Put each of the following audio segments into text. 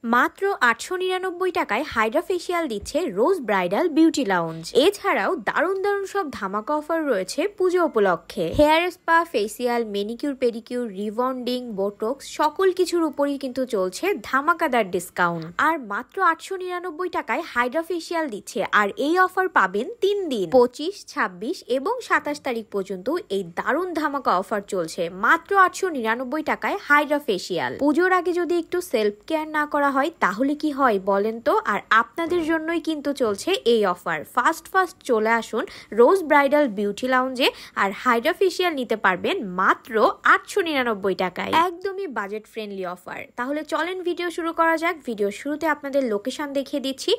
মাত্র ৮৯৯ টাকায় Hydra facial দিচ্ছে রোজ ব্রাইডাল বিউটি লাউঞ্জ। এছাড়াও দারুণ দারুণ সব ধামাকা অফার রয়েছে পুজো উপলক্ষে। Hair spa, facial, manicure, pedicure, rebonding, botox সকল কিছুর উপরই কিন্তু চলছে ধামাকাদার ডিসকাউন্ট। আর মাত্র ৮৯৯ টাকায় হাইড্রা ফেসিয়াল দিচ্ছে। আর এই অফার পাবেন ৩ দিন, ২৫, ২৬ এবং ২৭ তারিখ পর্যন্ত এই দারুণ ধামাকা অফার চলছে। মাত্র ৮৯৯ টাকায় হাইড্রা ফেসিয়াল। পুজোর আগে যদি একটু সেলফ কেয়ার না করা হয় তাহলে কি হয় বলেন তো? আর আপনাদের জন্যই কিন্তু চলছে এই অফার। ফার্স্ট চলে আসুন রোজ ব্রাইডাল বিউটি লাউঞ্জে আর হাইড্রা ফেসিয়াল নিতে পারবেন মাত্র ৮৯৯ টাকায়। একদমই বাজেট ফ্রেন্ডলি অফার। তাহলে চলেন ভিডিও শুরু করা যাক। ভিডিও শুরুতে আপনাদের লোকেশন দেখিয়ে দিচ্ছি।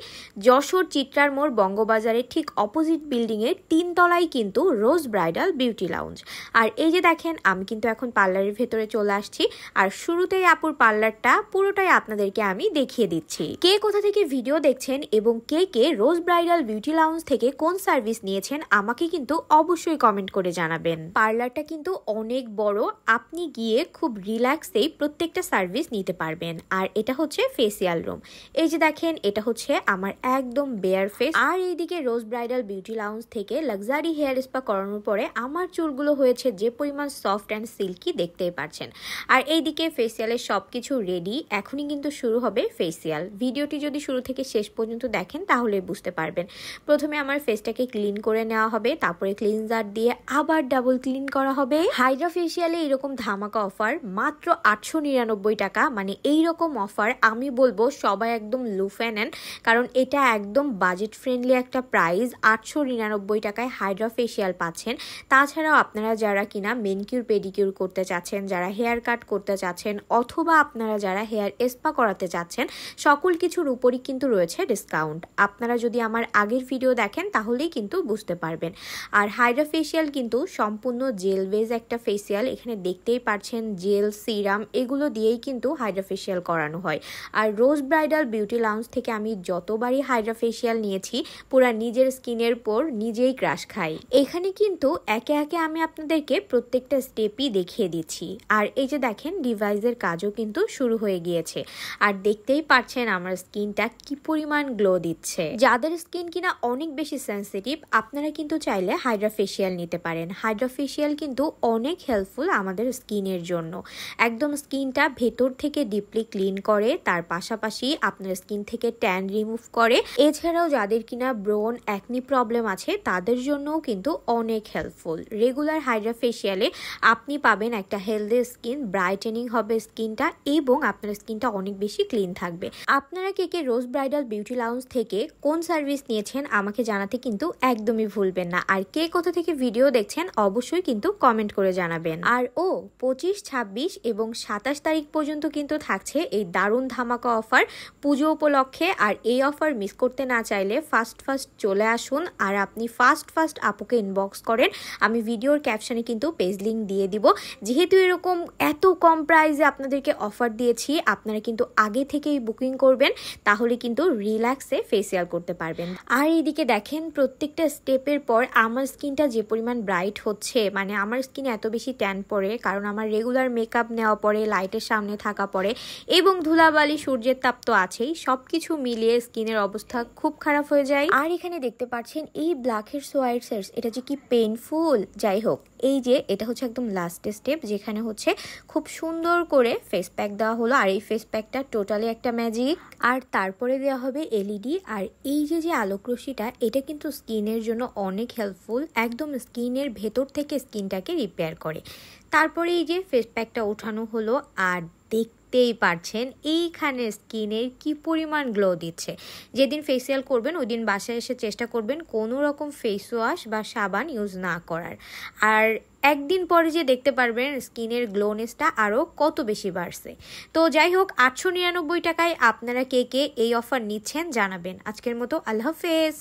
যশোর চিত্রার মোড় বঙ্গবাজারের ঠিক অপোজিট বিল্ডিং এর ৩ তলায় কিন্তু রোজ ব্রাইডাল বিউটি লাউঞ্জ। আর এই যে দেখেন, আমি কিন্তু এখন পার্লারের ভেতরে চলে আসছি। আর শুরুতেই আপুর পার্লারটা পুরোটাই আপনাদেরকে আমি দেখিয়ে দিচ্ছি। কে কোথা থেকে ভিডিও দেখছেন এবং কে কে রোজ ব্রাইডাল বিউটি লাউঞ্জ থেকে কোন সার্ভিস নিয়েছেন আমাকে কিন্তু অবশ্যই কমেন্ট করে জানাবেন। পার্লারটা কিন্তু অনেক বড়, আপনি গিয়ে খুব রিল্যাক্সেই প্রত্যেকটা সার্ভিস নিতে পারবেন। আর এটা হচ্ছে ফেসিয়াল রুম। এই যে দেখেন, এটা হচ্ছে আমার একদম বেয়ার ফেস। আর এইদিকে রোজ ব্রাইডাল বিউটি লাউঞ্জ থেকে লাক্সারি হেয়ার স্পা করানোর পরে আমার চুলগুলো হয়েছে যে পরিমাণ সফট অ্যান্ড সিল্কি দেখতেই পাচ্ছেন। আর এইদিকে ফেসিয়ালের সবকিছু রেডি, এখনই কিন্তু শুরু হবে ফেসিয়াল। ভিডিওটি যদি শুরু থেকে শেষ পর্যন্ত দেখেন তাহলে বুঝতে পারবেন। প্রথমে আমার ফেসটাকে ক্লিন করে নেওয়া হবে, তারপরে ক্লিনজার দিয়ে আবার ডাবল ক্লিন করা হবে। হাইড্রা ফেসিয়ালে এরকম ধামাকা অফার মাত্র ৮৯৯ টাকা। মানে এইরকম অফার আমি বলবো সবাই একদম লুফে নেন, কারণ এটা একদম বাজেট ফ্রেন্ডলি একটা প্রাইস। ৮৯৯ টাকায় হাইড্রা ফেসিয়াল পাচ্ছেন। তাছাড়াও আপনারা যারা কিনা মেনিকিউর পেডিকিউর করতে চাচ্ছেন, যারা হেয়ার কাট করতে চাচ্ছেন, অথবা আপনারা যারা হেয়ার স্পা করাতে চাচ্ছেন, সকল কিছুর উপরই কিন্তু রয়েছে ডিসকাউন্ট। আপনারা যদি আমার আগের ভিডিও দেখেন তাহলেই কিন্তু বুঝতে পারবেন। আর হাইড্রা ফেসিয়াল কিন্তু সম্পূর্ণ জেল বেজ একটা ফেসিয়াল। এখানে দেখতেই পাচ্ছেন জেল, সিরাম এগুলো দিয়েই কিন্তু হাইড্রা ফেসিয়াল করানো হয়। আর রোজ ব্রাইডাল বিউটি লাউঞ্জ থেকে আমি যতবারই হাইড্রা ফেসিয়াল নিয়েছি পুরা নিজের স্কিনের পর নিজেই ক্রাশ খাই। এখানে কিন্তু একে একে আমি আপনাদেরকে প্রত্যেকটা স্টেপই দেখিয়ে দিচ্ছি। আর এই যে দেখেন, ডিভাইসের কাজও কিন্তু শুরু হয়ে গিয়েছে। আর দেখতেই পাচ্ছেন আমার স্কিনটা কি পরিমাণ গ্লো দিচ্ছে। যাদের স্কিন কিনা অনেক বেশি সেন্সিটিভ, আপনারা কিন্তু চাইলে হাইড্রা ফেসিয়াল নিতে পারেন। হাইড্রা ফেসিয়াল কিন্তু অনেক হেল্পফুল আমাদের স্কিনের জন্য। একদম স্কিনটা ভেতর থেকে ডিপলি ক্লিন করে, তার পাশাপাশি আপনার স্কিন থেকে ট্যান রিমুভ করে। এছাড়াও যাদের কিনা ব্রন, অ্যাকনি প্রবলেম আছে তাদের জন্যও কিন্তু অনেক হেল্পফুল। রেগুলার হাইড্রা ফেসিয়ালে আপনি পাবেন একটা হেলদি স্কিন, ব্রাইটেনিং হবে স্কিনটা এবং আপনার স্কিনটা অনেক বেশি ক্লিন থাকবে। আপনারা কে কে রোজ ব্রাইডাল বিউটি লাউঞ্জ থেকে কোন সার্ভিস নিয়েছেন আমাকে জানাতে কিন্তু একদমই ভুলবেন না। আর কে কোথা থেকে ভিডিও দেখছেন অবশ্যই কিন্তু কমেন্ট করে জানাবেন। আর ২৫, ২৬ এবং ২৭ তারিখ পর্যন্ত কিন্তু থাকছে এই দারুণ ধামাকা অফার পুজো উপলক্ষে। আর এই অফার মিস করতে না চাইলে ফার্স্ট চলে আসুন। আর আপনি ফার্স্ট আপুকে ইনবক্স করেন, আমি ভিডিওর ক্যাপশনে কিন্তু পেজ লিঙ্ক দিয়ে দিব। যেহেতু এরকম এত কম প্রাইসে আপনাদেরকে অফার দিয়েছি, আপনারা কিন্তু আগে থেকেই বুকিং করবেন, তাহলে কিন্তু রিল্যাক্সে ফেসিয়াল করতে পারবেন। আর এইদিকে দেখেন, প্রত্যেকটা স্টেপের পর আমার স্কিনটা যে পরিমাণ ব্রাইট হচ্ছে, মানে আমার স্কিনে এত বেশি ট্যান পড়ে কারণ আমার রেগুলার মেকআপ নেওয়া পড়ে, লাইটের সামনে থাকা পড়ে এবং ধুলাবালি, সূর্যের তাপ তো আছেই। সবকিছু মিলিয়ে স্কিনের অবস্থা খুব খারাপ হয়ে যায়। আর এখানে দেখতে পাচ্ছেন এই ব্ল্যাকের সোয়াইটস, এটা যে কি পেইনফুল। যাই হোক, এই যে এটা হচ্ছে একদম লাস্ট স্টেপ, যেখানে হচ্ছে খুব সুন্দর করে ফেস প্যাক দেওয়া হলো। আর এই ফেস প্যাকটা টোটালি একটা ম্যাজিক। আর তারপরে দেওয়া হবে এলইডি। আর এই যে আলোক রশ্মিটা, এটা কিন্তু স্কিনের জন্য অনেক হেল্পফুল, একদম স্কিনের ভেতর থেকে স্কিনটাকে রিপেয়ার করে। তারপরে এই যে ফেস প্যাকটা ওঠানো হলো, আর দেখতেই পারছেন এইখানে স্কিনের কি পরিমাণ গ্লো দিচ্ছে। যেদিন ফেসিয়াল করবেন ওই দিন বাসায় এসে চেষ্টা করবেন কোনো রকম ফেস ওয়াশ বা সাবান ইউজ না করার। আর একদিন পরে যে দেখতে পারবেন স্কিনের গ্লোনেসটা আরও কত বেশি বাড়ছে। তো যাই হোক, ৮৯৯ টাকায় আপনারা কে কে এই অফার নিচ্ছেন জানাবেন। আজকের মতো আল্লাহ হাফেজ।